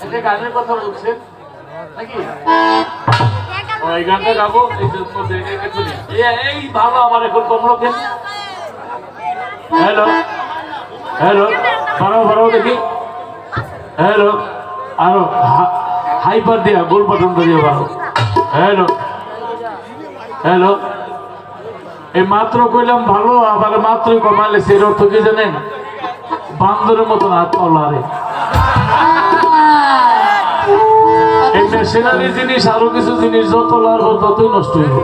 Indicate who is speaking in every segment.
Speaker 1: এটা গানের কথা বলছেন নাকি? ওই গানটা গাবো এই ভালো আমার এখন কমলো কেন? হ্যালো হ্যালো বাড়াও বাড়াও দেখি। হ্যালো আরো হাইপার দিয়া গোল বাটন দিয়ে বাড়াও। হ্যালো হ্যালো এই মাত্র কইলাম ভালো আবার মাত্রই কমাইলে এর অর্থ কি জানেন? বান্দরের মতন হাত পাওয়ারে। এই মেশিনারি জিনিস আরো কিছু জিনিস যত লাড়বো ততই নষ্ট হইব।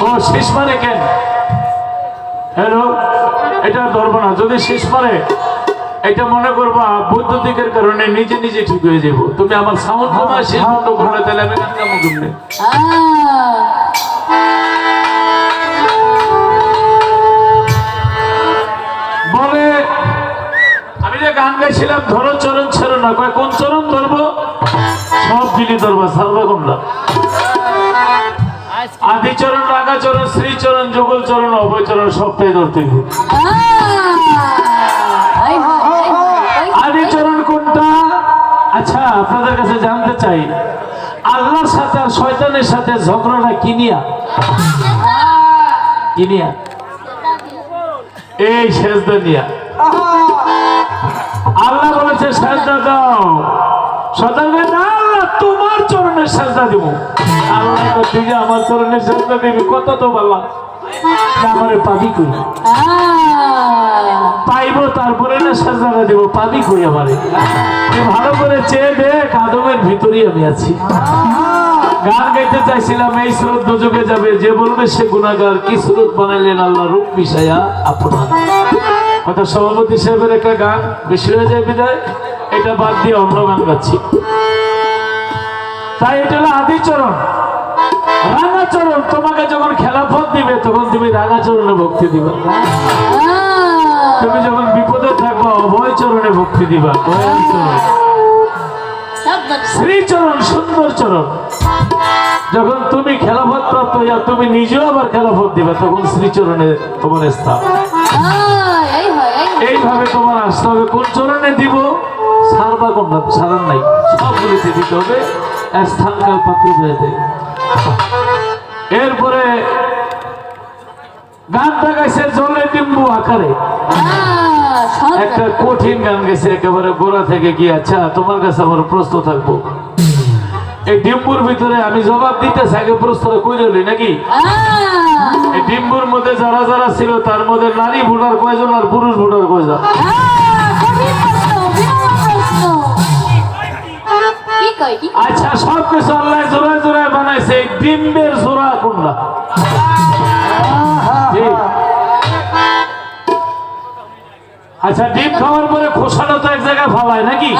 Speaker 1: ও শেষ মানে কেন? হ্যালো এটা ধরবো না। যদি শেষ মানে এটা মনে করবা বৈদ্যুতিকের কারণে নিজে নিজে ঠিক হয়ে যাবো। তুমি আমার সাউন্ড কমায় শেষ বন্ধ করলে তাহলে আমি গান গামো করলে। বলে আমি যে গান গাইছিলাম ধরো চরণ ছেড়ো না, কয় কোন চরণ ধরবো? সব দিলি ধরবা, সারবা কোনটা? আদি চরণ, রাগা চরণ, শ্রী চরণ, যুগল চরণ, অভয় চরণ সবটাই ধরতে হবে। আদি চরণ কোনটা? আচ্ছা আপনাদের কাছে জানতে চাই আল্লাহর সাথে আর শয়তানের সাথে ঝগড়াটা কিনিয়া কিনিয়া এই সেজদা নিয়া। আল্লাহ বলেছে সেজদা দাও, শয়তান বলে না আল্লাহ তোমার চরণের সেজদা দেব। আল্লাহ তুই যে আমার চরণের সেজদা দিবি কত তো বললাম আমারে পাবি কই? পাইবো তারপরে না সেজদাটা দেব, পাবি কই আমারে? তুই ভালো করে চেয়ে দেখ আদমের ভিতরেই আমি আছি। গান গাইতে চাইছিলাম এই স্রোত দুযোগে যাবে, যে বলবে সে গুনাহগার, কি স্রোত বানাইলেন আল্লাহ রূপ মিশাইয়া আপনার। হয়তো সভাপতি সাহেবের একটা গান বেশি হয়ে যায় বিদায় এটা বাদ দিয়ে অন্য গান গাচ্ছি। তাই এটা হলো আদিচরণ। রাঙাচরণ তোমাকে যখন খেলাফত দিবে তখন তুমি রাঙাচরণে ভক্তি দিবা। তুমি যখন বিপদে থাকবা অভয় চরণে ভক্তি দিবা। শ্রীচরণ সুন্দর চরণ। যখন তুমি খেলাফত প্রাপ্ত হইয়া তুমি নিজেও আবার খেলাফত দিবা তখন শ্রীচরণে তোমার স্থান। এইভাবে তোমার আসতে হবে কোন চরণে দিব, সারবা কোনটা? সারার নাই, সবগুলিতে দিতে হবে স্থানকাল পাত্র বেঁধে। এরপরে গানটা গাইছে জলে ডিম্বু আকারে, একটা কঠিন গান গেছে একেবারে গোড়া থেকে গিয়ে। আচ্ছা তোমার কাছে আমার প্রশ্ন থাকবো, এই ডিম্বুর ভিতরে আমি জবাব দিতে আগে প্রশ্নটা কই রইলি নাকি? এই ডিম্বুর মধ্যে যারা যারা ছিল তার মধ্যে নারী ভোটার কয়জন আর পুরুষ ভোটার কয়জন? আচ্ছা সবকিছু আল্লাহ জোড়ায় জোড়ায় বানাইছে, ডিম্বের জোড়া কোনটা? আচ্ছা ডিম খাওয়ার পরে খোসাটা তো এক জায়গায় ফালায় নাকি?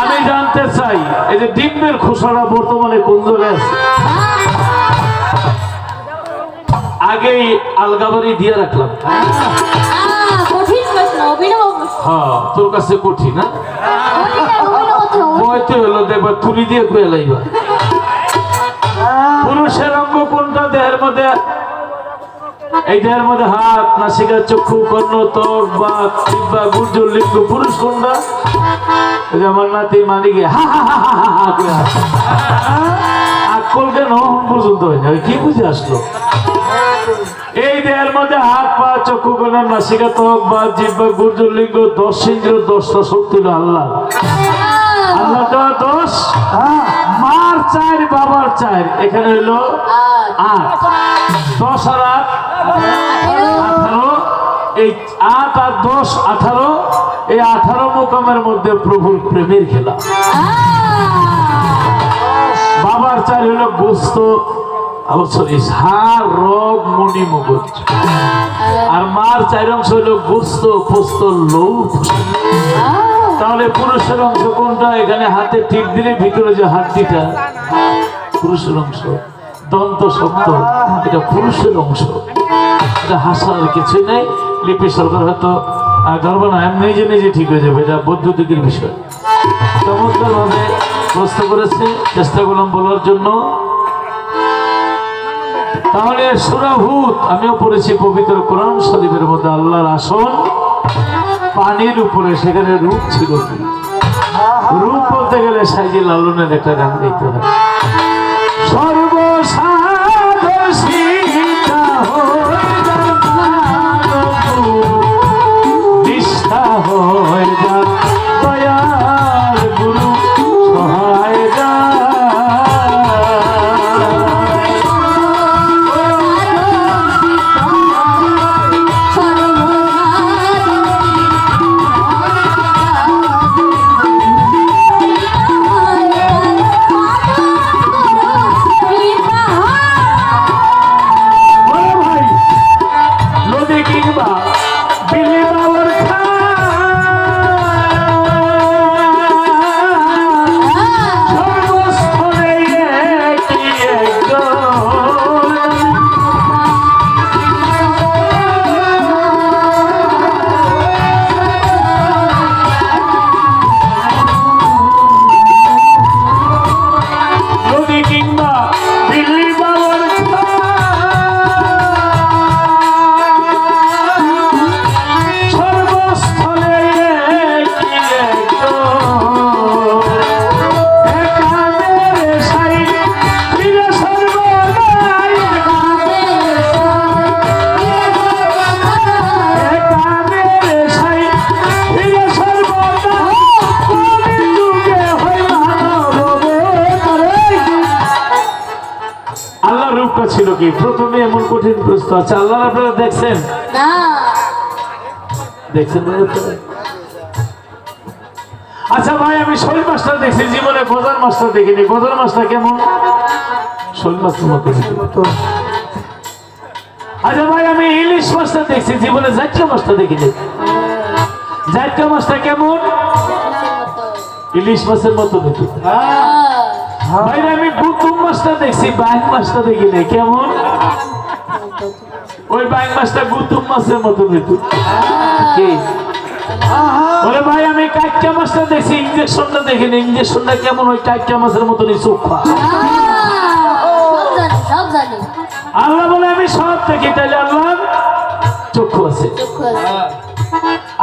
Speaker 1: আমি জানতে চাই এই যে ডিমের খোসাটা বর্তমানে কোন জায়গায় আছে? আগেই আলগাবাড়ি দিয়ে রাখলাম। হ্যাঁ তোর কাছে কঠিন না হয়তো হলো, দেখবা তুলি দিয়ে খুয়ে লাইবা। পুরুষের অঙ্গ কোনটা দেহের মধ্যে? এই দেহের মধ্যে হাত, নাসিকা, চক্ষু, কর্ণ, ত্বক, বাক, জিহ্বা, গুর্জ, লিঙ্গ। পুরুষ কোনটা? এই যে আমার নাতি মানিকে হা হা হা হা হা করে আকল কেন পর্যন্ত হয়ে যায়, কি বুঝে আসলো? এই দেহের মধ্যে হাত, পা, চক্ষু, কর্ণ, নাসিকা, ত্বক, বাক, জিহ্বা, গুর্জ, লিঙ্গ, 10 ইন্দ্রিয়, 10টা শক্তি হলো আল্লাহ। আল্লাহটা 10, মার 4 বাবার 4, এখানে হলো 8। 10 আর 8 18, এই 8 আর 10 18, এই 18 মোকামের মধ্যে প্রভুর প্রেমের খেলা। বাবার 4 হলো গোস্ত, হাড়, রগ, মণি, মগজ। আর মার 4 অংশ হলো গোস্ত, পোস্ত, লৌহ। তাহলে পুরুষের অংশ কোনটা? এখানে হাতে ঠিক দিলে ভিতরে যে হাড্ডিটা পুরুষের অংশ, দন্ত শক্ত, এটা পুরুষের অংশ। এটা হাসার কিছু নেই। লিপি সরকার হয়তো ধরবো না, নিজে নিজে ঠিক হয়ে যাবে, এটা বৈদ্যুতিকের বিষয়। চমৎকার ভাবে প্রশ্ন করেছে, চেষ্টা করলাম বলার জন্য। তাহলে সূরা হুদ আমিও পড়েছি পবিত্র কোরআন শরীফের মধ্যে আল্লাহর আসন পানির উপরে, সেখানে রূপ ছিল কি? রূপ বলতে গেলে সাইজি লালনের একটা গান গাইতে হয়, সর্বসাধসীতা নিষ্ঠা হয়ে যা দয়াল গুরু সহায় যা। ছিল কি? প্রথমে এমন কঠিন প্রশ্ন আছে, আল্লাহ আপনারা দেখছেন না? দেখছেন না? আচ্ছা ভাই, আমি শৈল মাছটা দেখছি জীবনে, গজার মাছটা দেখিনি। গজার মাছটা কেমন? শৈল মাছের মতো। আচ্ছা ভাই, আমি ইলিশ মাছটা দেখছি জীবনে, জাইটকা মাছটা দেখিনি। জাইটকা মাছটা কেমন? ইলিশ মাছের মতো দেখি। ভাই আমি গুতুম মাছটা দেখছি, বাইং মাছটা দেখিনি। কেমন? ওই বাইং মাছটা গুতুম মাছের মতো দেখি। কি বলে ভাই, আমি কাইটকা মাছটা দেখছি, ইঞ্জেকশনটা দেখিনি। ইঞ্জেকশনটা কেমন? ওই কাইটকা মাছের মতনই চোখা। আল্লাহ বলে আমি সব দেখি, তাইলে আল্লাহ চক্ষু আছে।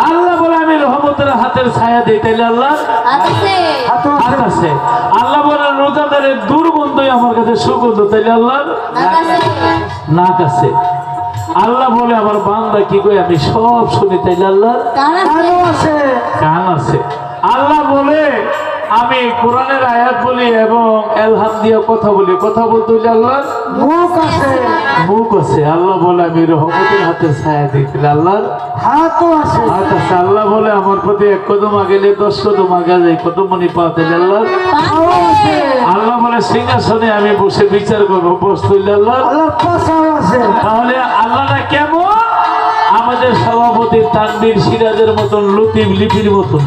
Speaker 1: আল্লাহ বলে আমি রহমতের হাতের ছায়া দিই, তাইলে আল্লাহ হাত আছে। আল্লাহ বলে রোজাদারের দুর্গন্ধই আমার কাছে সুগন্ধ, তাইলে আল্লাহ নাক আছে। আল্লাহ বলে আমার বান্দা কি কই আমি সব শুনি, তাইলে আল্লাহ কান আছে। আল্লাহ বলে আমি কোরআনের আয়াত বলি এবং এলহাম দিয়ে কথা বলি। কথা বলতে হইলে আল্লাহ মুখ আছে, মুখ আছে। আল্লাহ বলে আমি রহমতের হাতের ছায়া দিই, তাহলে আল্লাহর হাতও আছে, হাত আছে। আল্লাহ বলে আমার প্রতি 1 কদম আগেলে 10 কদম আগে যাই, কদম মনি পাও, তাহলে আল্লাহ আল্লাহ বলে সিংহাসনে আমি বসে বিচার করবো, বসতে হইলে আল্লাহ আছে। তাহলে আল্লাহটা কেমন? আমাদের সভাপতি তানবীর সিরাজের মতন, লতিফ লিপির মতন।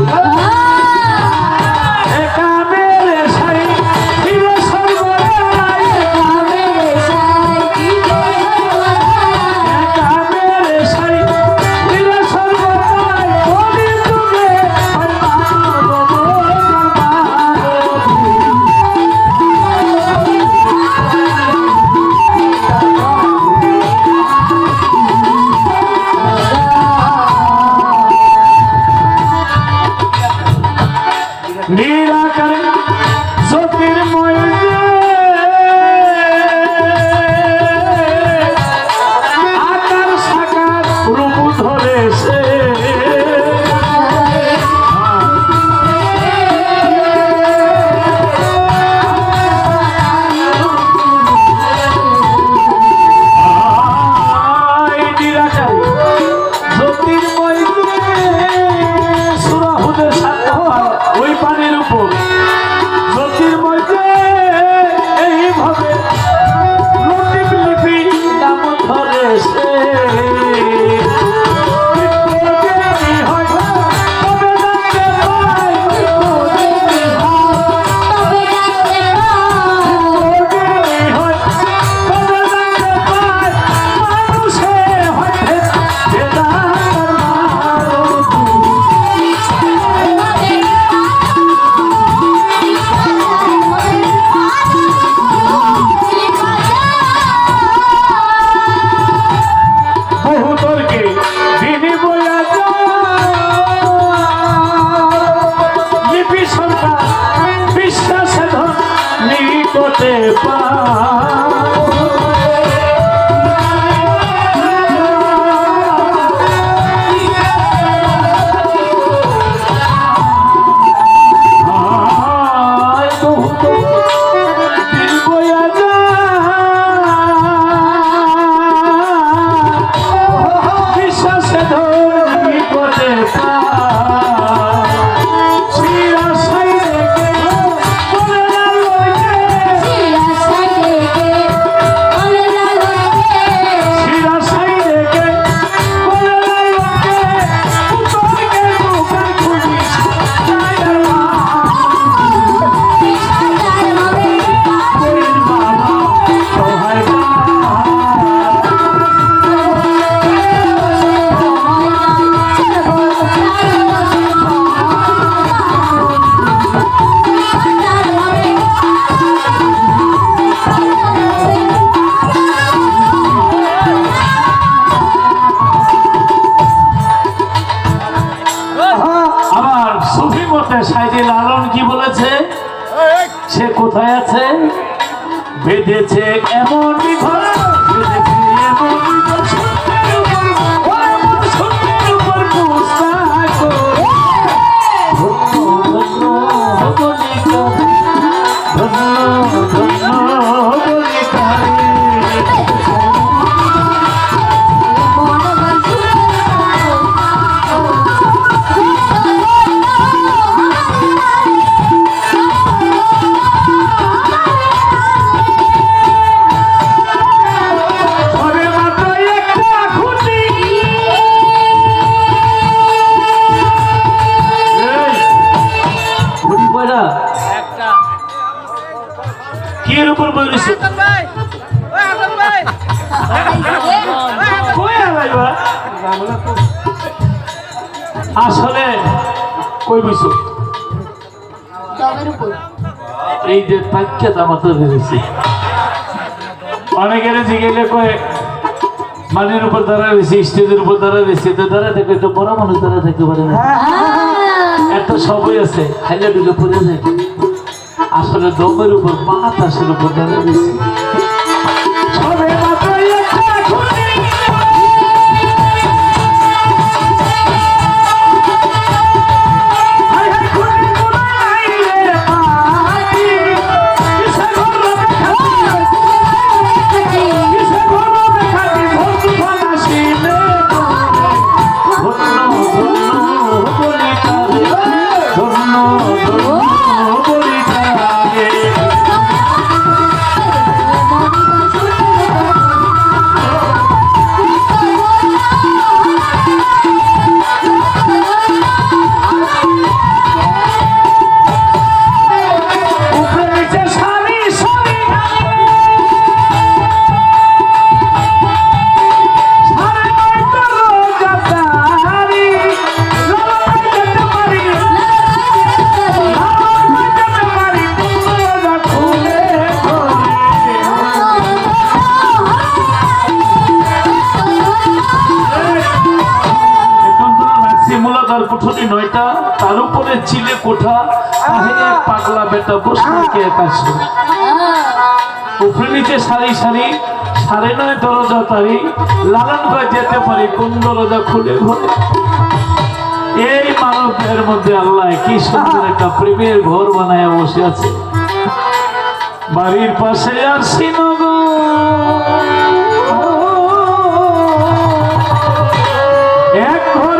Speaker 1: মধ্যে সাইডে লালন কি বলেছে, সে কোথায় আছে? বেঁধেছে এমন বিঘর, বেঁধেছে এমন বিঘর, সত্যের উপর পুস্তা করে। ধন্য ধন্য বলিকারে, ধন্য ধন্য বলিকারে। কির উপর বলিস আসলে কই বইছ? এই যে তাকিয়া দামাতে ধরেছি, অনেকের জিগেলে কয়ে মানের উপর দাঁড়া রয়েছে, স্টেজের উপর দাঁড়া রয়েছে, তো দাঁড়া থেকে একটা বড় মানুষ দাঁড়া থাকতে পারে না, এত সবই আছে, খাইলে ডুলে পড়ে যায়। আসলে দমের উপর বাতাসের উপর দাঁড়া রয়েছে। কুঠুরি নয়টা, তার উপরে চিলে কোঠা, এক পাগলা বেটা বসে একাশে, উপরে নিচে সারি সারি, 9.5 দরজা তারি, লালন করে যেতে পারি কোন দরজা খুলে ঘরে। এই মানবের মধ্যে আল্লাহ কি সুন্দর একটা প্রেমের ঘর বানায় বসে আছে। বাড়ির পাশে আর শ্রীনগর, এক ঘর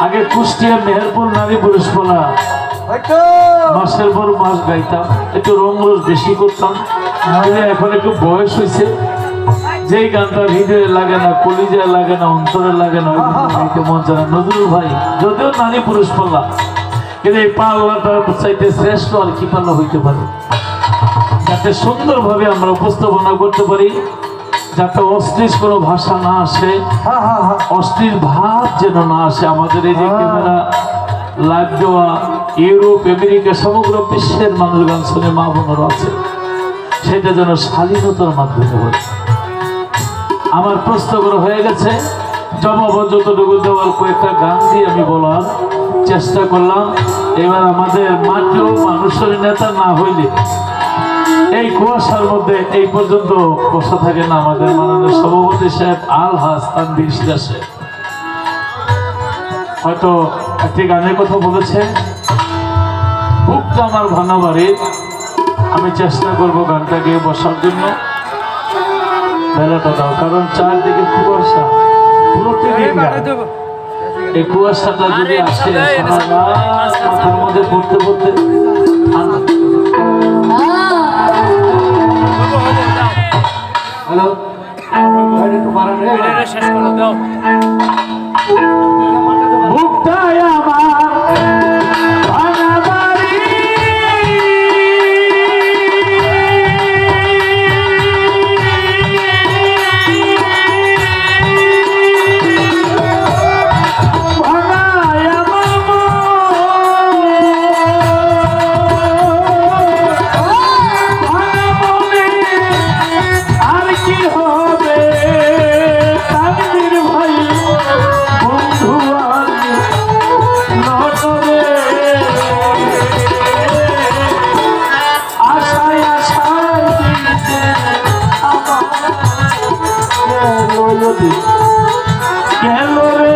Speaker 1: আগে কুষ্টিয়া মেহেরপুর নারী পুরুষ মেলা মাসের পর মাস গাইতাম, একটু রং রস বেশি করতাম। এখন একটু বয়স হয়েছে, যেই গানটা হৃদয়ে লাগে না, কলিজায় লাগে না, অন্তরে লাগে না, মন চায়। নজরুল ভাই যদিও নারী পুরুষ পাল্লা, কিন্তু এই পাল্লাটার চাইতে শ্রেষ্ঠ আর কি পাল্লা হইতে পারে, যাতে সুন্দরভাবে আমরা উপস্থাপনা করতে পারি, যাতে অশ্লীল কোনো ভাষা না আসে, অশ্লীল ভাব যেন না আসে। আমাদের এই যে ক্যামেরা লাইভ দেওয়া ইউরোপ আমেরিকা সমগ্র বিশ্বের মানুষ গান শুনে মা বোনেরা আছে, সেটা যেন শালীনতার মাধ্যমে হয়। আমার প্রশ্ন করা হয়ে গেছে, জবাব যতটুকু দেওয়ার কয়েকটা গান দিয়ে আমি বলার চেষ্টা করলাম। এবার আমাদের মাঠেও মানুষের নেতা না হইলে এই কুয়াশার মধ্যে এই পর্যন্ত বসা থাকে না আমাদের মাননীয় সভাপতি সাহেব আলহাজ তানভীর সিরাজ সাহেব। হয়তো একটি গানের কথা বলেছেন, বুকটা আমার ভাঙা বাড়ি। আমি চেষ্টা করব গানটা গিয়ে বসার জন্য। বেলাটা দাও, কারণ চারদিকে কুয়াশা, প্রতিদিন এই কুয়াশাটা যদি আসে মাথার মধ্যে পড়তে পড়তে হ্যালো বুকটাই আমার ভাঙা বাড়ি, ভাঙায় আমার ভাঙা মনে আর কি হবে, তাকদীর ভাই বন্ধু আর নটরে, আশায় আশায় দিতে আমার গেল রে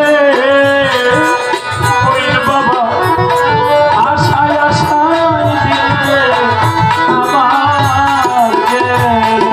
Speaker 1: ওই বাবা, আশায় আশায় দিতে আমার গেল।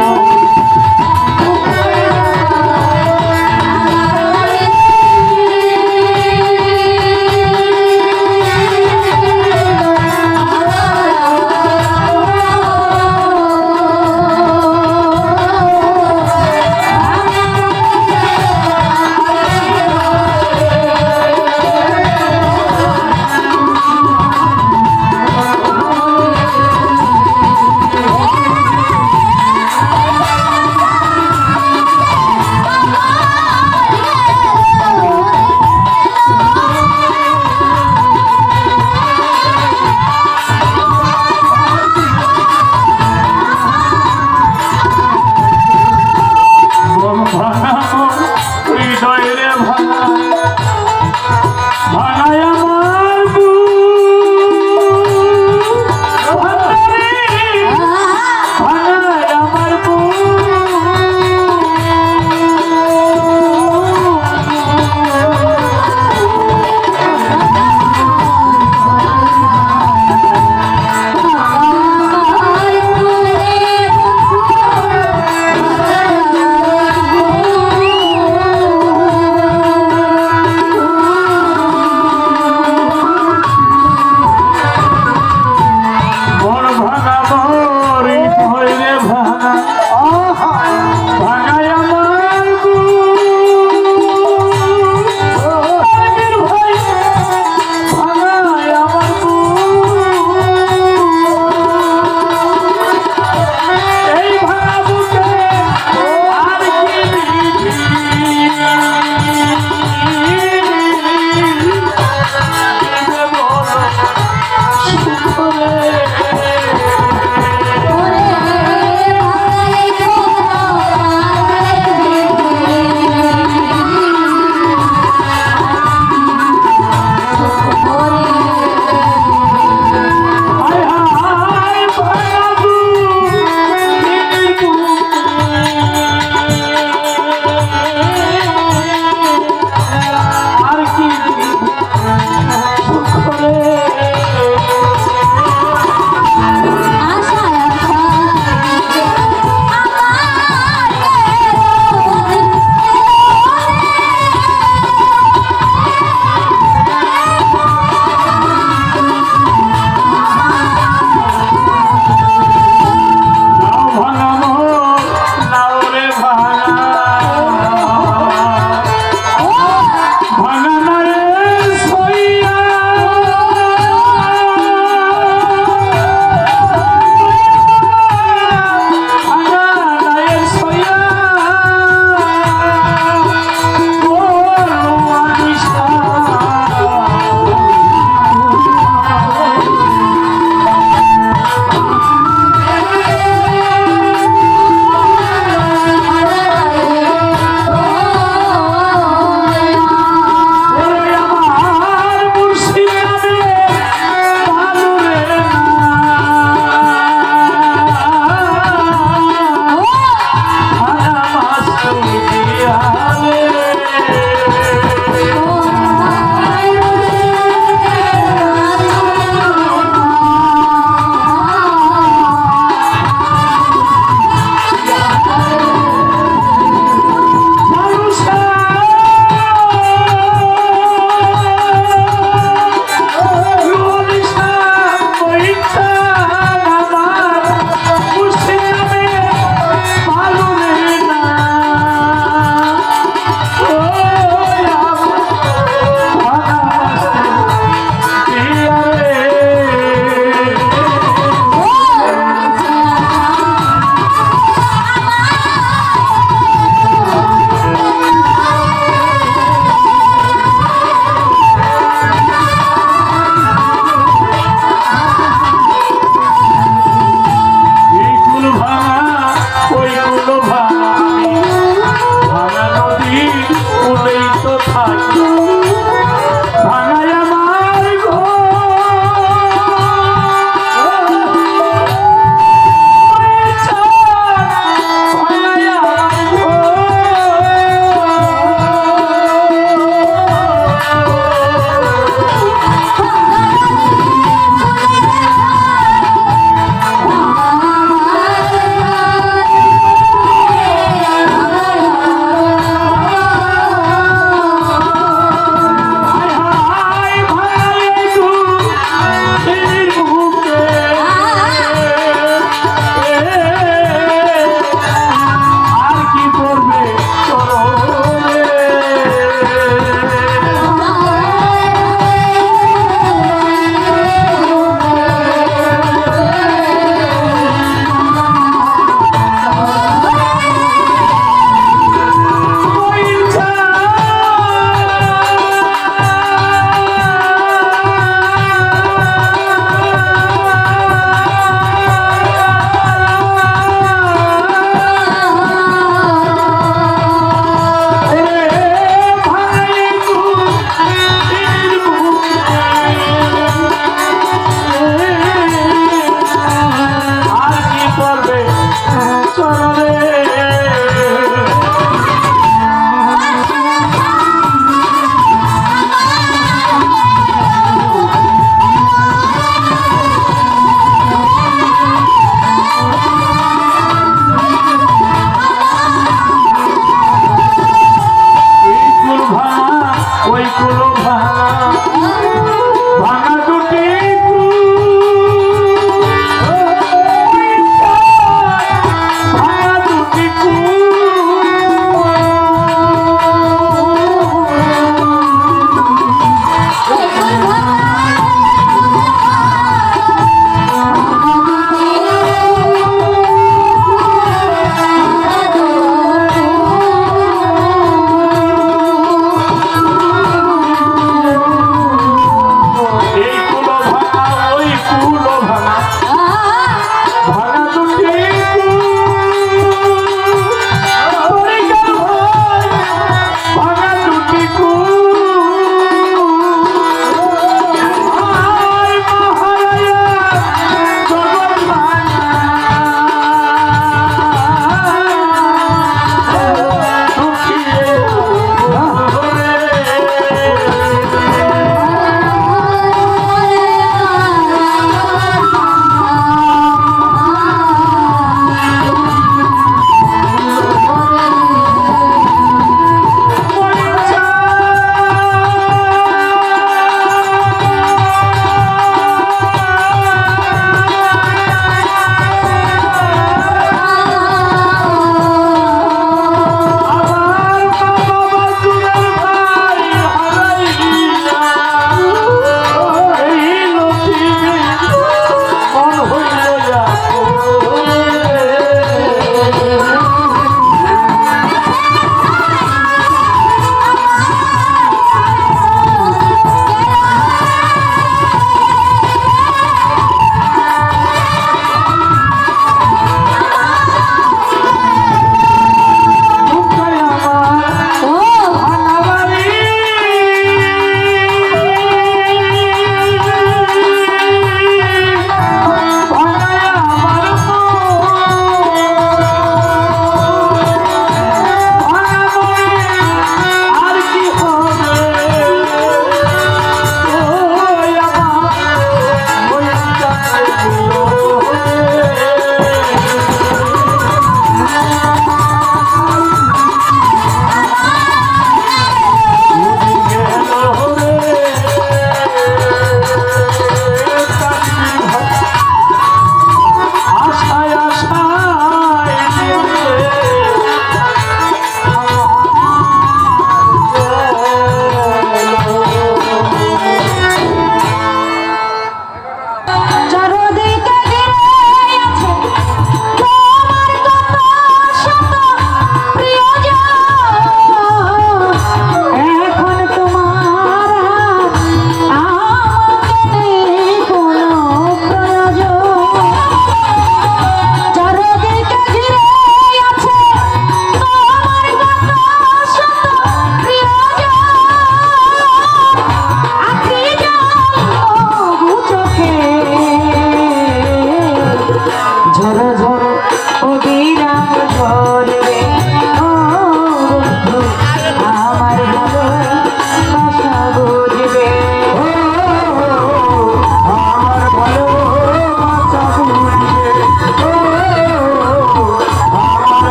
Speaker 1: ভাঙায় আমার ঘর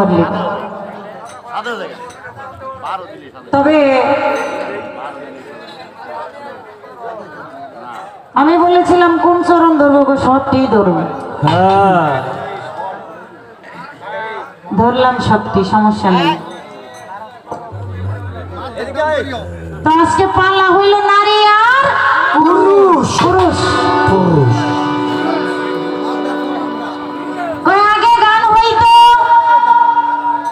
Speaker 2: করলেন। তবে আমি বলেছিলাম কোন চরণ ধরবো গো, সবটি ধরবো। ধরলাম সবটি, সমস্যা নেই। তো আজকে পাল্লা হইল নারী আর পুরুষ। পুরুষ আগে গান হইতো,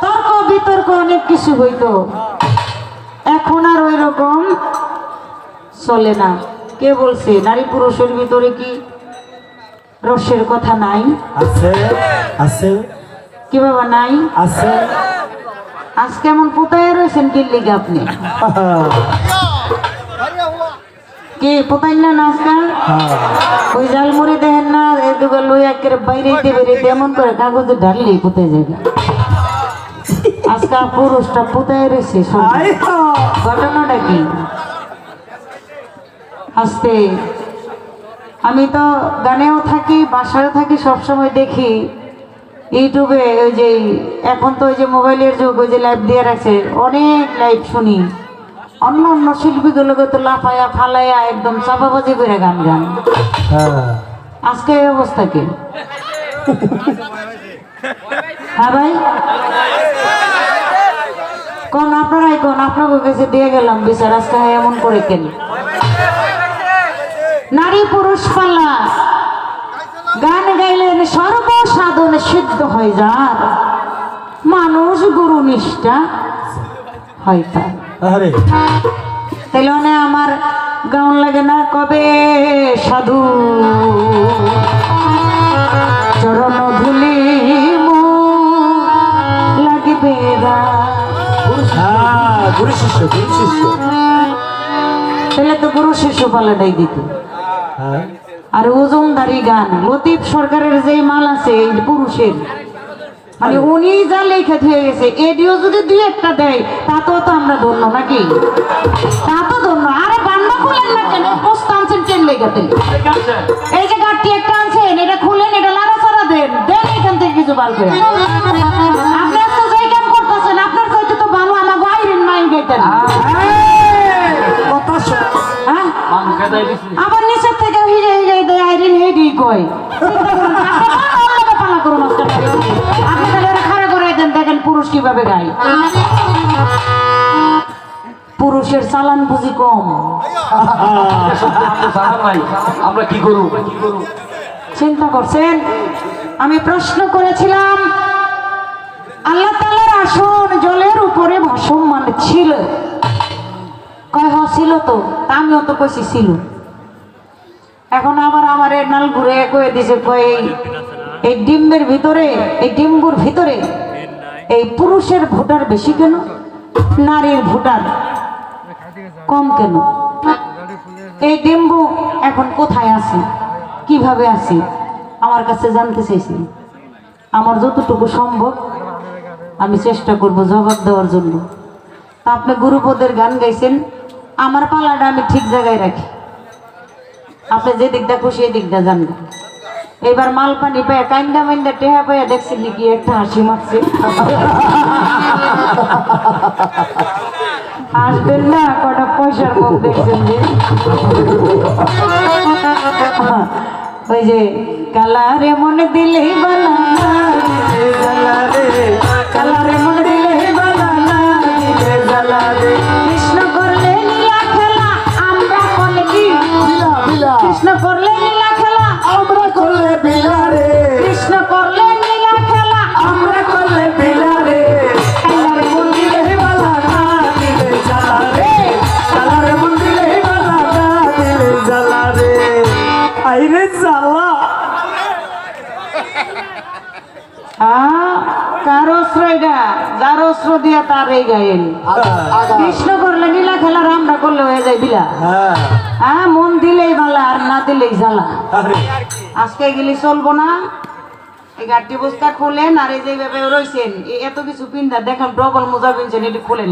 Speaker 2: তর্ক বিতর্ক অনেক কিছু হইতো, এখন আর ওই রকম চলে না। কে বলছে নারী পুরুষের ভিতরে কি রসের কথা নাই?
Speaker 3: আছে আছে
Speaker 2: কি বাবা নাই?
Speaker 3: আছে।
Speaker 2: আজ কেমন পোতায় রয়েছেন কি লিগে আপনি? কি পোতাই না আজকাল? ওই জালমুড়ি দেখেন না, এদিকে লই একের বাইরে বেরিয়ে এমন করে কাগজে ঢাললেই পোতে যায়। আজকাল পুরুষটা পোতায় রয়েছে। ঘটনাটা কি? আস্তে আমি তো গানেও থাকি, বাসায়ও থাকি, সবসময় দেখি ইউটিউবে। ওই যে এখন তো ওই যে মোবাইলের যুগ, ওই যে লাইভ দিয়ে রাখছে, অনেক লাইভ শুনি। অন্য অন্য শিল্পীগুলোকে তো লাফায়া ফালাইয়া একদম চাপাবাজি করে গান গান। আজকে এই অবস্থা কি? হ্যাঁ ভাই, কোন আপনারাই কোন, আপনাকে কাছে দিয়ে গেলাম বিচার। আজকে এমন করে কেন? নারী পুরুষ পাল্লা গান গাইলেন সর্বসাধন সিদ্ধ হয়ে যার, মানুষ গুরু নিষ্ঠা হয় তার। তাইলে মানে আমার গাউন লাগে না? কবে সাধু চরণ ধুলি লাগিবে
Speaker 3: গুরু শিষ্য, গুরু শিষ্য।
Speaker 2: তাহলে তো গুরু শিষ্য পাল্লাটাই দিত। আর ওজনদারি গান লতিফ সরকারের যেই মাল আছে এই পুরুষের, মানে উনি যা লেখা হয়ে গেছে, এডিও যদি দুই একটা দেয় তাতেও তো আমরা ধন্য নাকি? তা তো ধন্য। আরে বান্না খুলেন না কেন? পোস্ত আনছেন কেন লেখাতে? এই যে গাড়টি একটা আনছেন, এটা খুলেন, এটা লাড়াচাড়া দেন, দেন এখান থেকে কিছু বার করে। আপনি তো যেই কাম করতেছেন, আপনার চাইতে তো ভালো আমাকে আইরেন মাইন গাইতেন। আবার নিচের থেকে হিজে হিজে দেয় আইরেন হেডি কই। পালা করুন আপনি তাহলে খাড়া করে দেন, দেখেন পুরুষ কিভাবে গায়। পুরুষের চালান বুঝি কম।
Speaker 1: আমরা কি করব?
Speaker 2: চিন্তা করছেন? আমি প্রশ্ন করেছিলাম আল্লাহ তাআলার আসন জলের উপরে ভাসমান ছিল, কয় ছিল তো, আমিও তো কইছি ছিল। এখন আবার আমার এর নাল ঘুরে কয়ে দিছে, কয় এই ডিম্বের ভিতরে, এই ডিম্বুর ভিতরে এই পুরুষের ভোটার বেশি কেন, নারীর ভোটার কম কেন? এই ডিম্বু এখন কোথায় আছে, কিভাবে আছে, আমার কাছে জানতে চাইছি। আমার যতটুকু সম্ভব আমি চেষ্টা করব জবাব দেওয়ার জন্য। তা আপনি গুরুপদের গান গাইছেন, আমার পালাটা আমি ঠিক জায়গায় রাখি। আপনি যে দিকটা খুশি এই দিকটা জানবেন। এবার মাল পানি পায় কাইন্দা মাইন্দা টেহা পাইয়া দেখছেন নাকি একটা হাসি মারছে? আসবেন না, কটা পয়সার মুখ দেখছেন যে। ওই যে কালারে মনে দিলেই বালা, কালারে মনে দিলেই বালা, কৃষ্ণ করলে নীলা খেলা, আমরা করলে কি কৃষ্ণ করলে নীলা খেলা,
Speaker 3: আমরা করলে বিলারে,
Speaker 2: কৃষ্ণ করলে নীলা খেলা,
Speaker 3: আমরা করলে বিলারে।
Speaker 2: কালারে মন্দিরে
Speaker 3: বালা না দিলে জ্বালা রে, কালারে মন্দিরে বালা না দিলে জ্বালা রে। আইরে জ্বালা।
Speaker 2: কার অস্ত্র এটা? যার অস্ত্র দিয়া তার এই গায়েন। কৃষ্ণ করলে নীলা খেলা, আমরা করলে হয়ে যায় বিলা। হ্যাঁ, মন দিলেই ভালা আর না দিলেই জ্বালা। আজকে গেলে চলবো না। এই গাড়ি বস্তা খুলেন, আর এই যেভাবে রয়েছেন এত কিছু পিন্ধা দেখেন, ডবল মোজা পিনছেন, এটি খুলেন।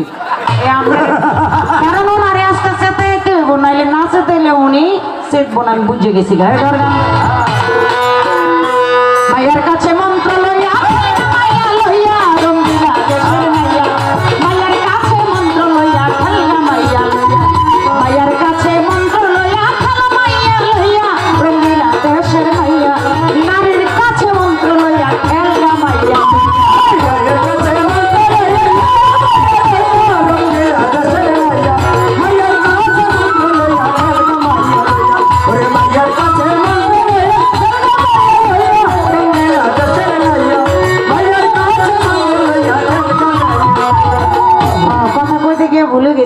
Speaker 2: কারণ ওনারে আজকে চেতাইতে হইব, নাইলে না চেতাইলে উনি চেতবো না, আমি বুঝে গেছি। মায়ের কাছে মন্ত্র লইয়া, মায়া লইয়া রঙ্গি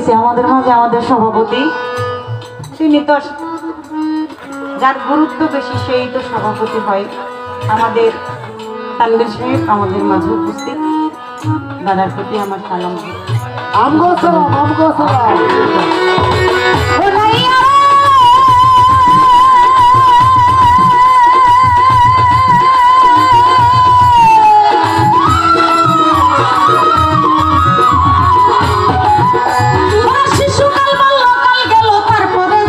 Speaker 2: হয়েছে আমাদের মাঝে আমাদের সভাপতি, তিনি তো যার গুরুত্ব বেশি সেই তো সভাপতি হয়। আমাদের তানভীর সাহেব আমাদের মাঝে উপস্থিত, দাদার প্রতি আমার সালাম।
Speaker 3: আমগো সালাম, আমগো সালাম।
Speaker 2: ও নাইয়া তারপরে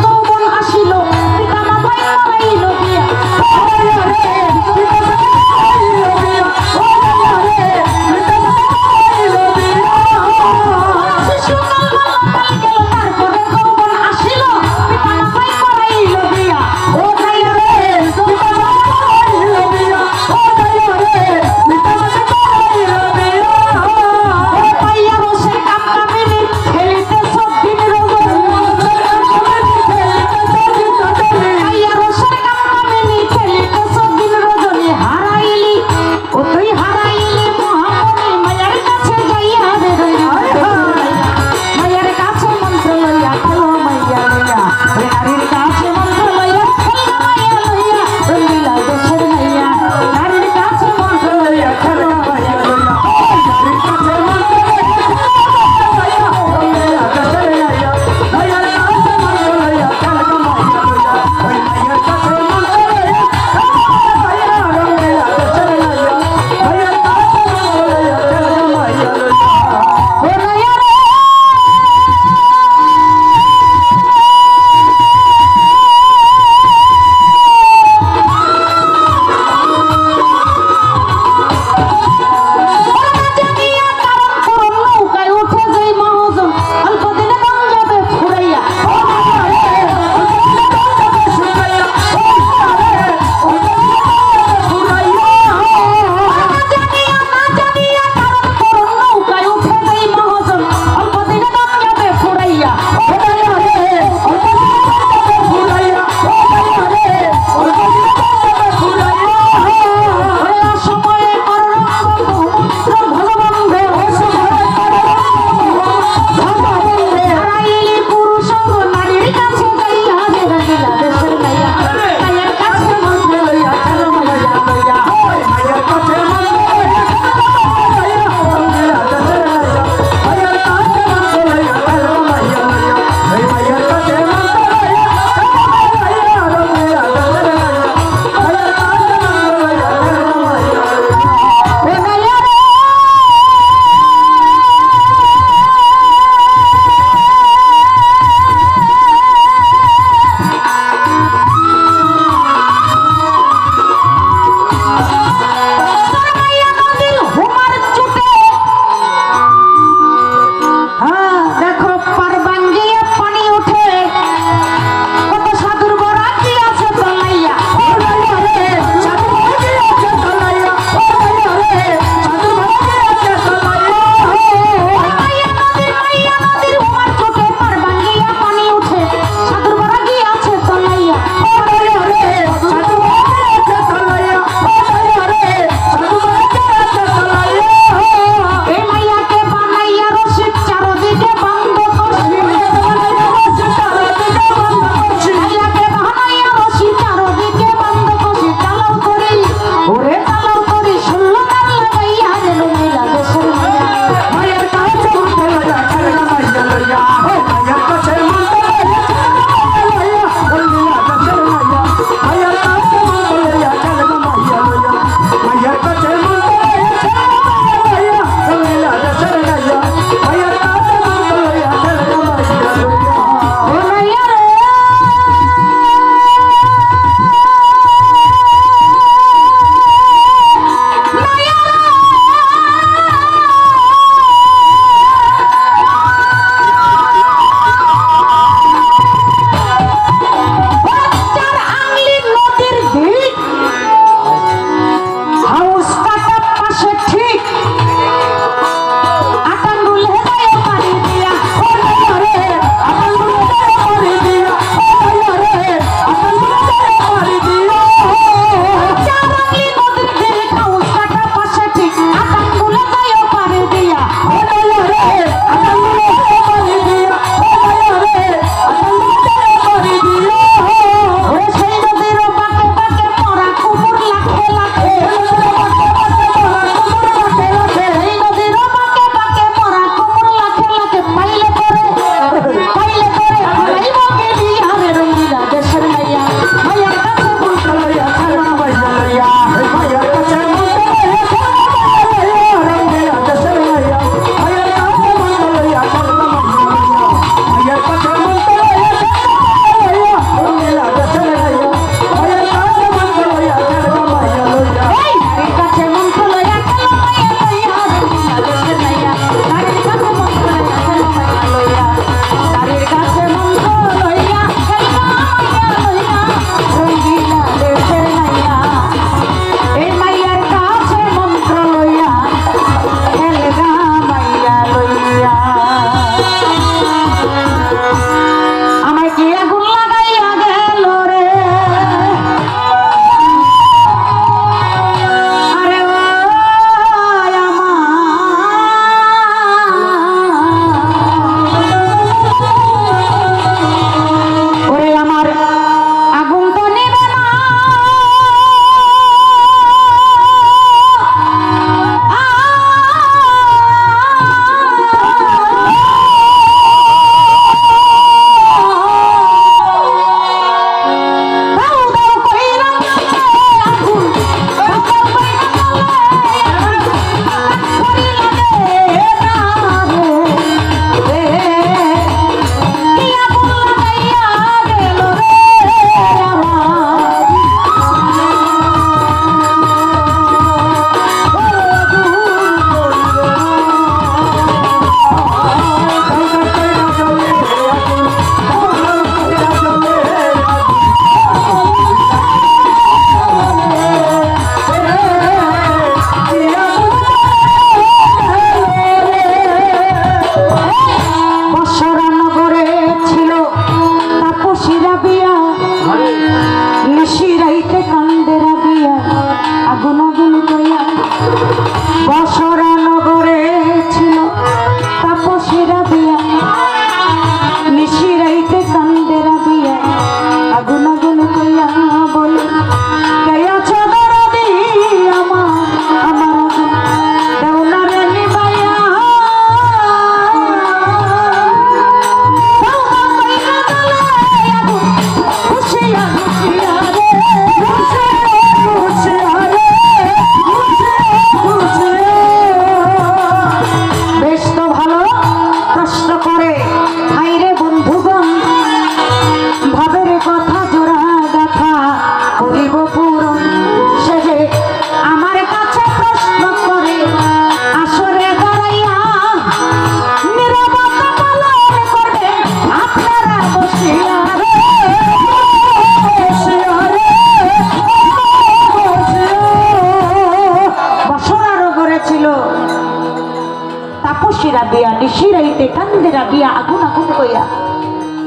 Speaker 2: তাপসী রাবিয়া নিশিরাইতে কান্দে রাবিয়া আগুন আগুন কইয়া।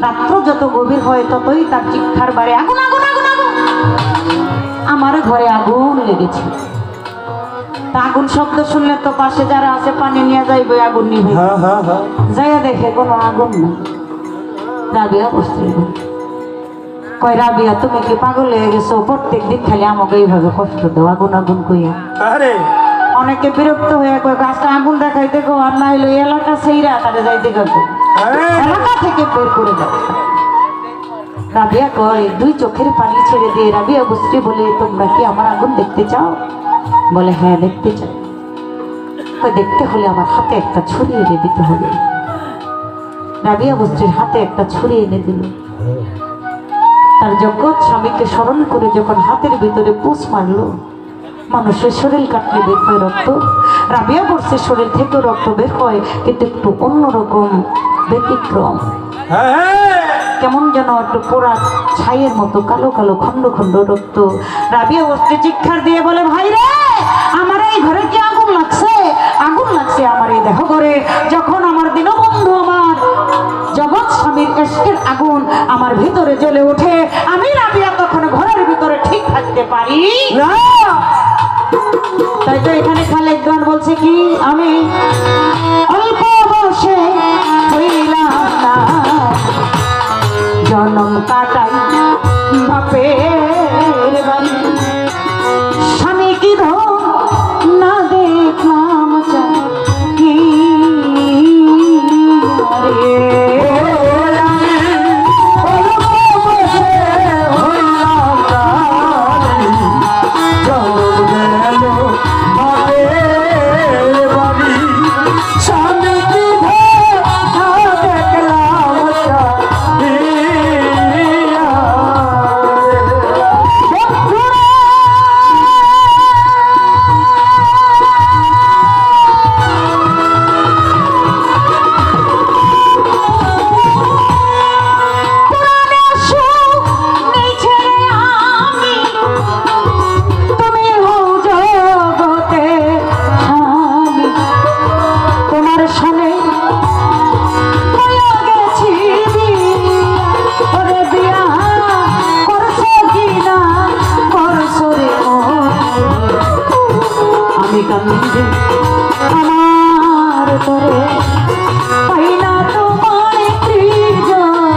Speaker 2: রাত্র যত গভীর হয় ততই তার চিৎকার বাড়ে, আগুন আগুন আগুন আগুন। আমার ঘরে আগুন লেগেছে। তা আগুন শব্দ শুনলে তো পাশে যারা আছে পানি নিয়ে যাইবে, আগুন নিবে। যাইয়া দেখে কোনো আগুন নেই। রাবিয়া বসতে কয়, রাবিয়া তুমি কি পাগল হয়ে গেছো? প্রত্যেক দিন খালি আমাকে এইভাবে কষ্ট দাও, আগুন আগুন কইয়া।
Speaker 3: আরে
Speaker 2: অনেকে বিরক্ত হয়ে কয়, গাছটা আগুন দেখাইতে গো, আর না হইলো এলাকা সেইরা তারে যাইতে গো, এলাকা থেকে বের করে দাও। রাবিয়া কয়, দুই চোখের পানি ছেড়ে দিয়ে রাবিয়া বুঝতে বলে, তোমরা কি আমার আগুন দেখতে চাও? বলে হ্যাঁ দেখতে চাই। কয়, দেখতে হলে আমার হাতে একটা ছুরি এনে দিতে হবে। রাবিয়া বুঝটির হাতে একটা ছুরি এনে দিল। তার জগৎ স্বামীকে স্মরণ করে যখন হাতের ভিতরে পুষ মারলো, মানুষের শরীর কাটলে বের হয় রক্ত। রাবিয়া বর্ষের শরীর থেকে রক্ত বের হয়, কিন্তু একটু অন্যরকম ব্যতিক্রম। কেমন যেন একটু পোড়া ছাইয়ের মতো কালো কালো খন্ড খন্ড রক্ত। রাবিয়া বর্ষে চিৎকার দিয়ে বলে, ভাই রে, আমার এই ঘরে কি আগুন লাগছে? আগুন লাগছে আমার এই দেহ ঘরে। যখন আমার দীনবন্ধু আমার জগৎ স্বামীর এসকের আগুন আমার ভিতরে জ্বলে ওঠে, আমি রাবিয়া তখন ঘরের ভিতরে ঠিক থাকতে পারি না। তাই তো এখানে খালেক গান বলছে কি, আমি অল্প বসে হইলাম না, জনম কাটাই বাপের বাড়ি, স্বামী কি ধন না দেখলাম কি রে। আমার তোরে পাই না তোমার জগৎ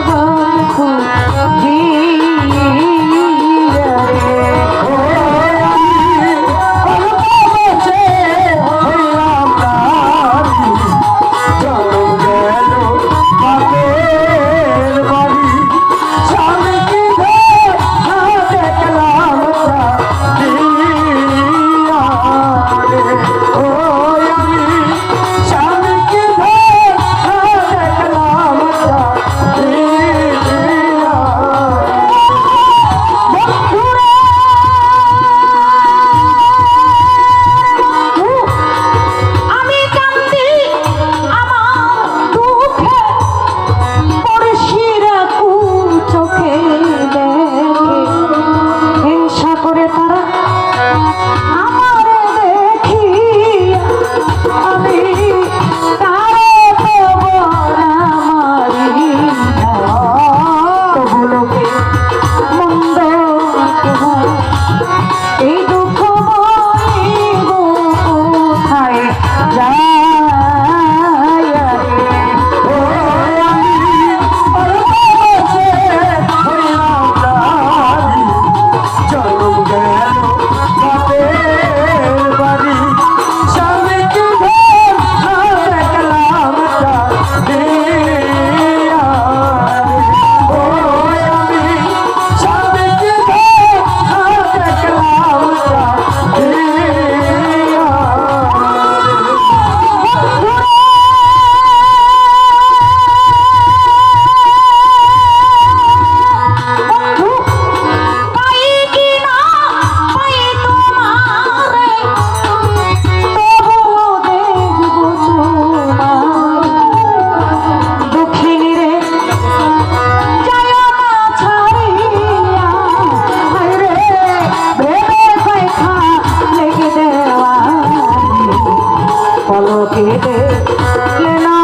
Speaker 2: না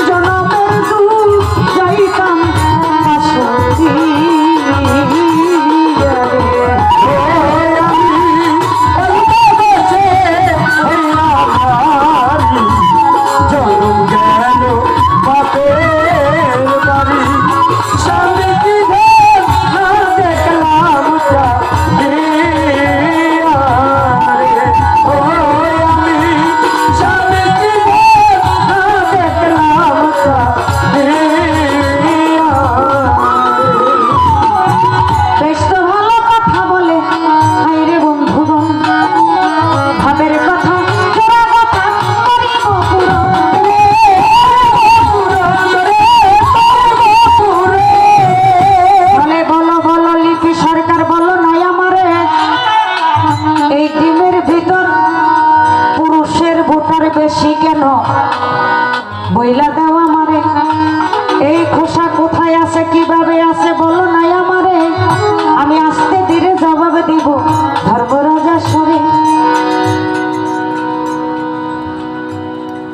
Speaker 2: জনমের দূর যাইতাম বাসন্তী বেশি কেন বইলা দাও আমারে এই খোসা কোথায় আছে কিভাবে আছে বলো নাই আমারে আমি আস্তে ধীরে জবাব দিব ধর্মরাজা সরে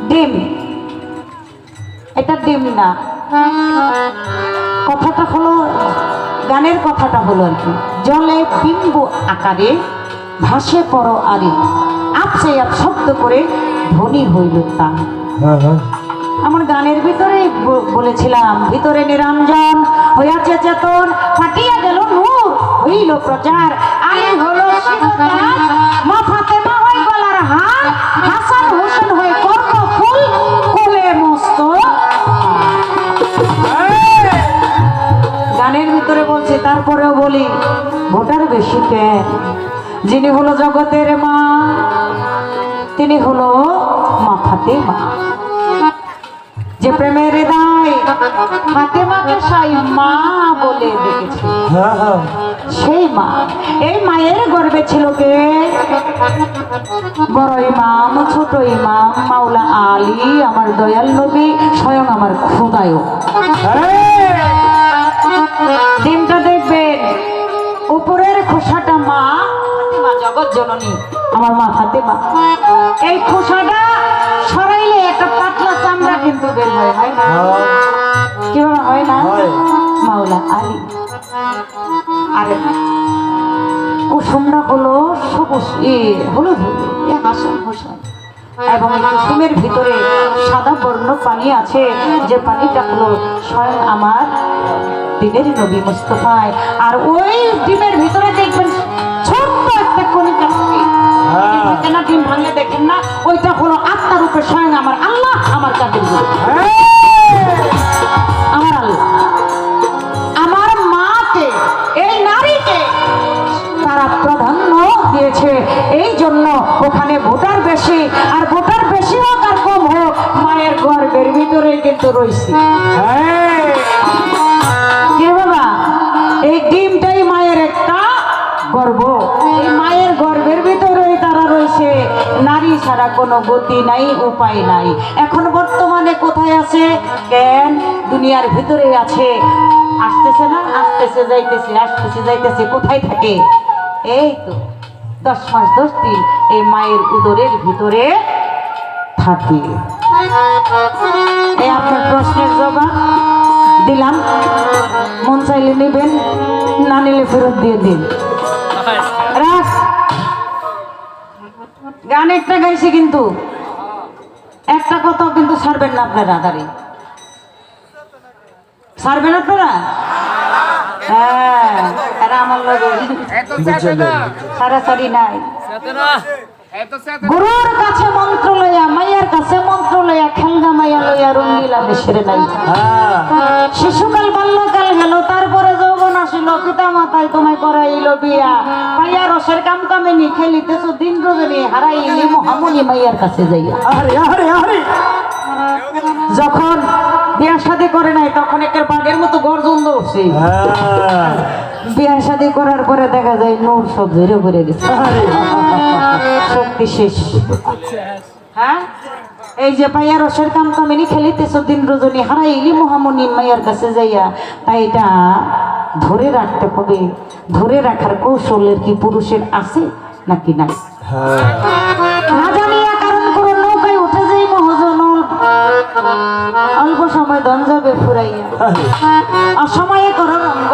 Speaker 2: ডিম এটা ডিম না কথাটা হলো গানের কথাটা হলো আর কি জলে বিম্ব আকারে ভাসে পড়ো আরে আপসে আপ শব্দ করে ধ্বনি হইল তা আমার গানের ভিতরে বলেছিলাম ভিতরে নিরঞ্জন হইয়াছে চেতন ফাটিয়া গেল নূর হইল প্রচার আলী হলো শিরোতাজ মা ফাতেমা হয়ে গলার হার হাসান হোসেন হয়ে কর্ণ ফুল কোলে মস্ত গানের ভিতরে বলছি তারপরেও বলি ভোটার বেশি কেন যিনি হলো জগতের মা তিনি হলো মা ফাতেমা যে প্রেমের হৃদয় ফাতেমাকে সাই মা বলে ডেকেছে সেই মা এই মায়ের গর্ভে ছিল কে বড় ইমাম ছোট ইমাম মাওলা আলী আমার দয়াল নবী স্বয়ং আমার খোদায়ও ডিমটা দেখবেন উপরের খোসাটা মা ফাতেমা জগৎ জননী আমার মা ফাতেমা এই খোসাটা সরাইলে একটা পাতলা চামড়া কিন্তু বের হয় না কিভাবে হয় না মাওলা আলী আরে কুসুমটা হলো সবুজ হলুদ হাসান হোসেন এবং কুসুমের ভিতরে সাদা বর্ণ পানি আছে যে পানিটা হলো স্বয়ং আমার দিনের নবী মুস্তাফায় আর ওই ডিমের ভিতরে দেখবেন ছোট্ট একটা কণিকা না ডিম ভাঙলে দেখেন না ওইটা হলো আত্মার রূপে স্বয়ং আমার আল্লাহ আমার কাদের আমার আল্লাহ আমার মাকে এই নারীকে তারা প্রাধান্য দিয়েছে এই জন্য ওখানে ভোটার বেশি আর ভোটার বেশি হোক আর কম হোক মায়ের গর্ভের ভিতরে কিন্তু রয়েছে কি বাবা এই ডিমটাই মায়ের একটা গর্ব এই মায়ের গর্ভের ভিতরে তারা রয়েছে নারী ছাড়া কোনো গতি নাই উপায় নাই এখন বর্তমানে কোথায় আছে জ্ঞান দুনিয়ার ভিতরে আছে আসতেছে না আসতেছে যাইতেছে আসতেছে যাইতেছে কোথায় থাকে এই তো 10 মাস 10 দিন এই মায়ের উদরের ভিতরে থাকে এই আপনার প্রশ্নের জবাব দিলাম মন চাইলে নেবেন না নিলে ফেরত দিয়ে দিন রাখ গান একটা গাইছে কিন্তু একটা কথাও কিন্তু ছাড়বেন না আপনারা দাঁড়ি ছাড়বেন আপনারা হ্যাঁ এরা আমার লগে সারাসারি নাই গুরুর কাছে মন্ত্র লইয়া মাইয়ার কাছে মন্ত্র লইয়া খেলগা মাইয়া লইয়া রঙ্গিলা দেশের নাই শিশুকাল বাল্যকাল গেল তারপরে যৌবন আসিল পিতা মাতায় তোমায় করাইল বিয়া মাইয়া রসের কাম কামেনি খেলিতেছ দিন রজনী হারাইলি মহামণি মাইয়ার কাছে যাইয়া যখন বিয়া শাদী করে নাই তখন একটা বাঘের মতো গর্জন ধরছে বিয়া শাদী করার পরে দেখা যায় নূর সব ঝরে পড়ে গেছে শক্তি শেষ হ্যাঁ এই যে পাইয়া রসের কাম কামেনি খেলিতেছ দিন রজনী হারাইলি মহামণি মাইয়ার কাছে যাইয়া তাই এটা ধরে রাখতে হবে ধরে রাখার কৌশলের কি পুরুষের আছে নাকি নাই না জানিয়া কারণ কোনো নৌকা সময় ধন যাবে ফুরাইয়া অসময়ে করো রঙ্গ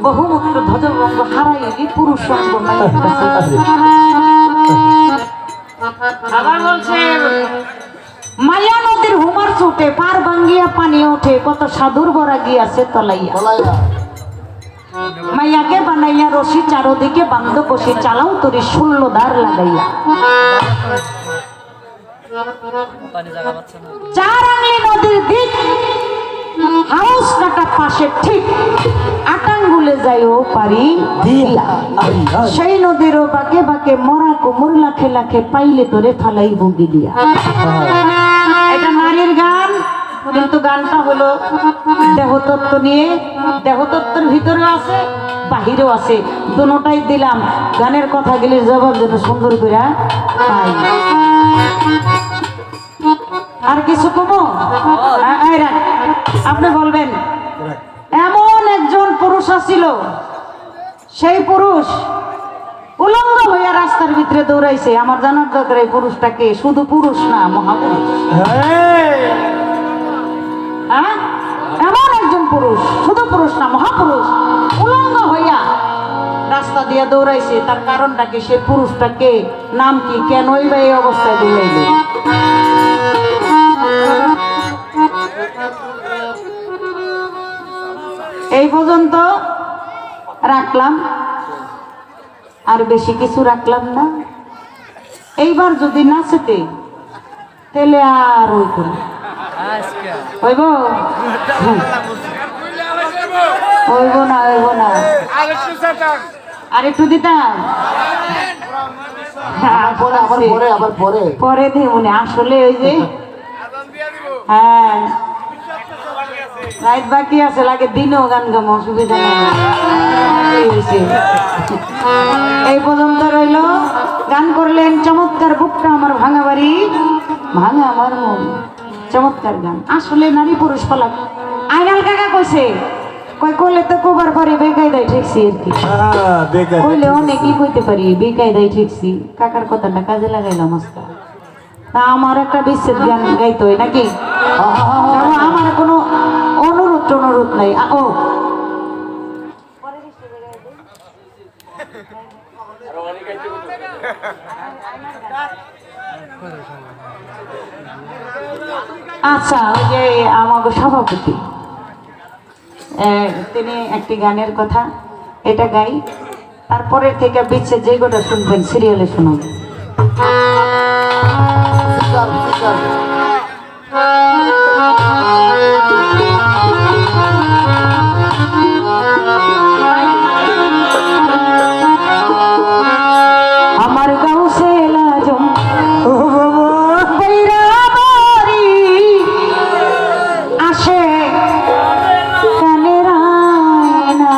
Speaker 2: বহুমুক্ত ধ্বজভঙ্গ হারাইলি পুরুষ সঙ্গ মায়ের কাছে। আবার বলছে মায়া নদীর হুমার ছুটে পার ভাঙ্গিয়া পানি ওঠে কত সাধুর বরা গিয়াছে তলাইয়া মাইয়াকে বানাইয়া রশি চারোদিকে বান্ধ কষি চালাও তোরে 16 ধার লাগাইয়া 4 আঙলি নদীর দিক হাউস কাটা পাশে ঠিক 8 আঙ্গুলে যাইও পারি দিয়া সেই নদীরও বাঁকে বাঁকে মরা কোমর লাখে লাখে পাইলে তোরে ফালাই বুগি দিয়া। এটা নারীর গান, কিন্তু গানটা হলো দেহতত্ত্ব নিয়ে। দেহতত্ত্বের ভিতরে আছে, বাহিরেও আছে, দুটোটাই দিলাম। গানের কথাগুলির জবাব যেন সুন্দর করে পাই। আর কিছু কমো আপনি বলবেন। এমন একজন পুরুষ আছিল, সেই পুরুষ উলঙ্গ হইয়া রাস্তার ভিতরে দৌড়াইছে। আমার জানার দরকার এই পুরুষটাকে, শুধু পুরুষ না, মহাপুরুষ। হ্যাঁ, এমন একজন পুরুষ, শুধু পুরুষ না, মহাপুরুষ, উলঙ্গ হইয়া রাস্তা দিয়ে দৌড়াইছে। তার কারণটা কি? সে পুরুষটাকে নাম কি, কেনই বা এই অবস্থায় দৌড়াইল? এই পর্যন্ত রাখলাম, আর বেশি কিছু রাখলাম না। এইবার যদি নাচতে তাহলে আর হইব না, হইব হইব না, হইব না। আর একটু দিতাম পরে দিব না। আসলে ওই যে হ্যাঁ রাত বাকি আছে, লাগে দিনও গান গাম, অসুবিধা নেই। এই পর্যন্ত রইল। গান করলেন চমৎকার বুকটা আমার ভাঙা বাড়ি ভাঙা আমার মন, চমৎকার গান। আসলে নারী পুরুষ পালাক। আইনাল কাকা কইছে, কইলে তো কোবার পরে বেকায়দায় ঠেকছি আর কি, কইলে অনেকই কইতে পারি বেকায়দায় ঠেকছি। কাকার কথাটা কাজে লাগাইলাম আজকে। তা আমার একটা বিচ্ছেদ গান গাইতে হয় নাকি? আমার কোনো অনুরোধ নাই। ও আচ্ছা, ওই যে আমাকে সভাপতি তিনি একটি গানের কথা এটা গাই, তারপরের থেকে বিচ্ছেদ যে গোটা শুনবেন সিরিয়ালে শুনুন। আমার গাঁও সে লাজম আসে কানের আয়না,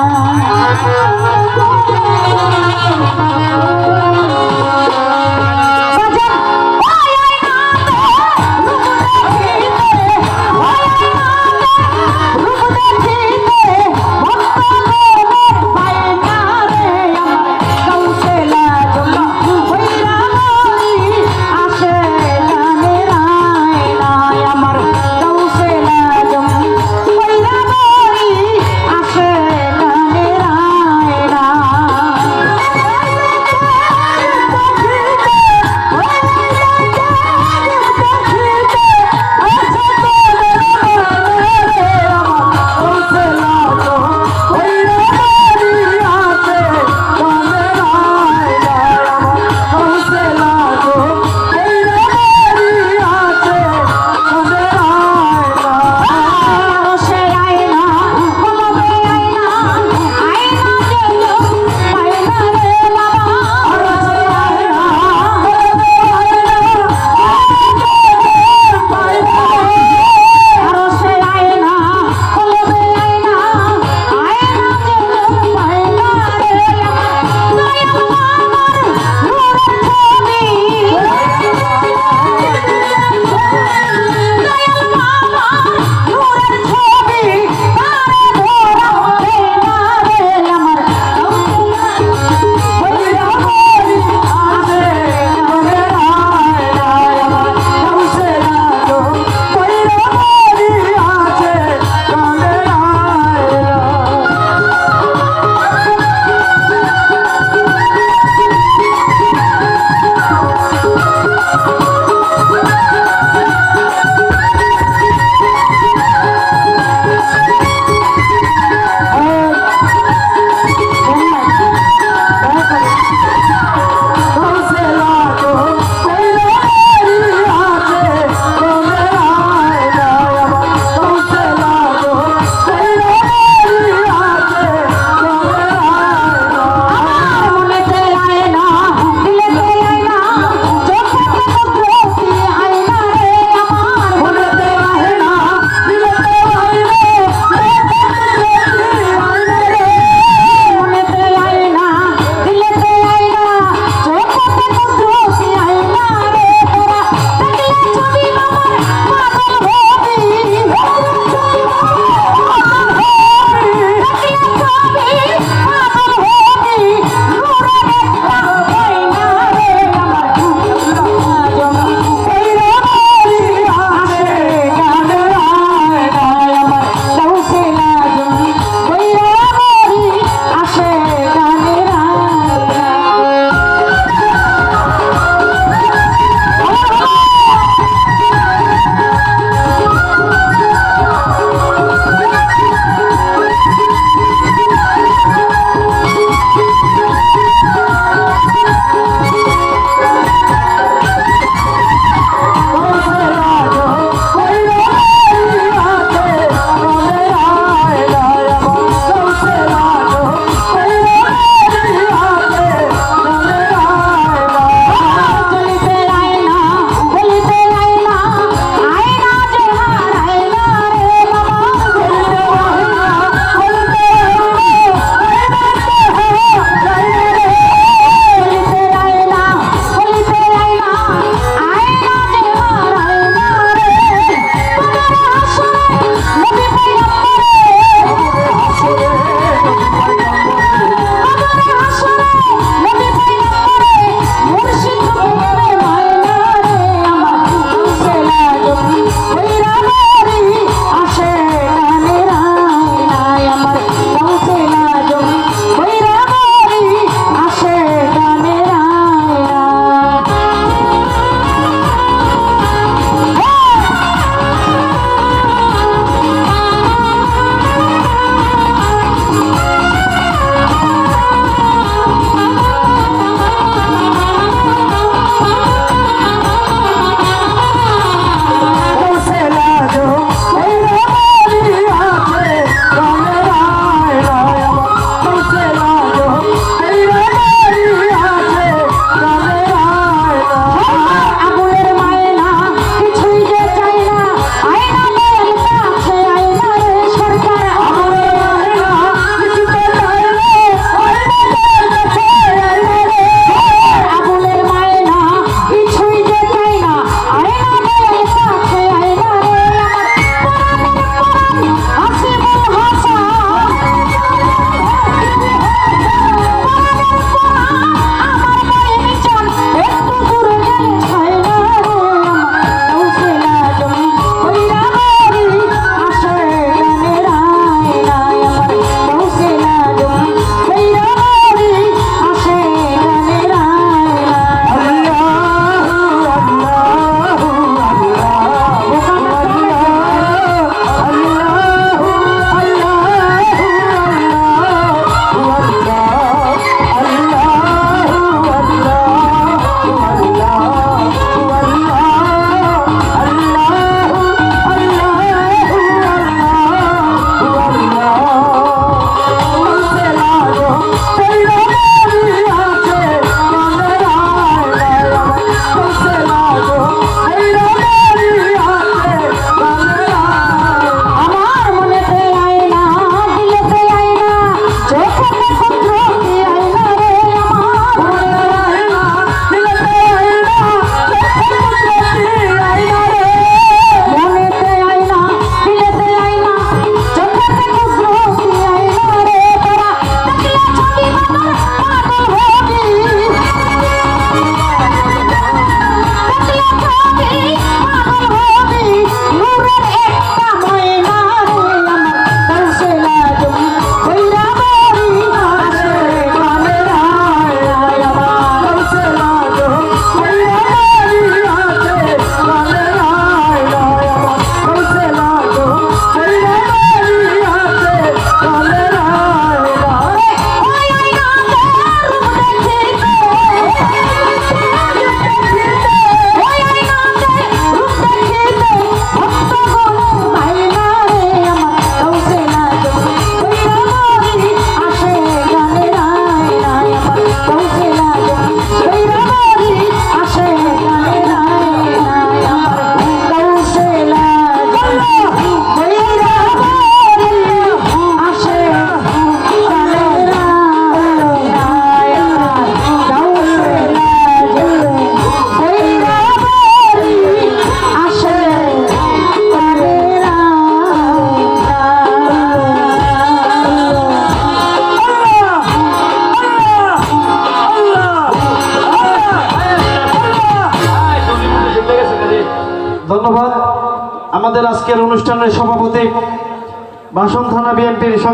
Speaker 3: ধন্যবাদ। আমাদের আজকের অনুষ্ঠানের সভাপতি ভাষণ থানা বিএনপির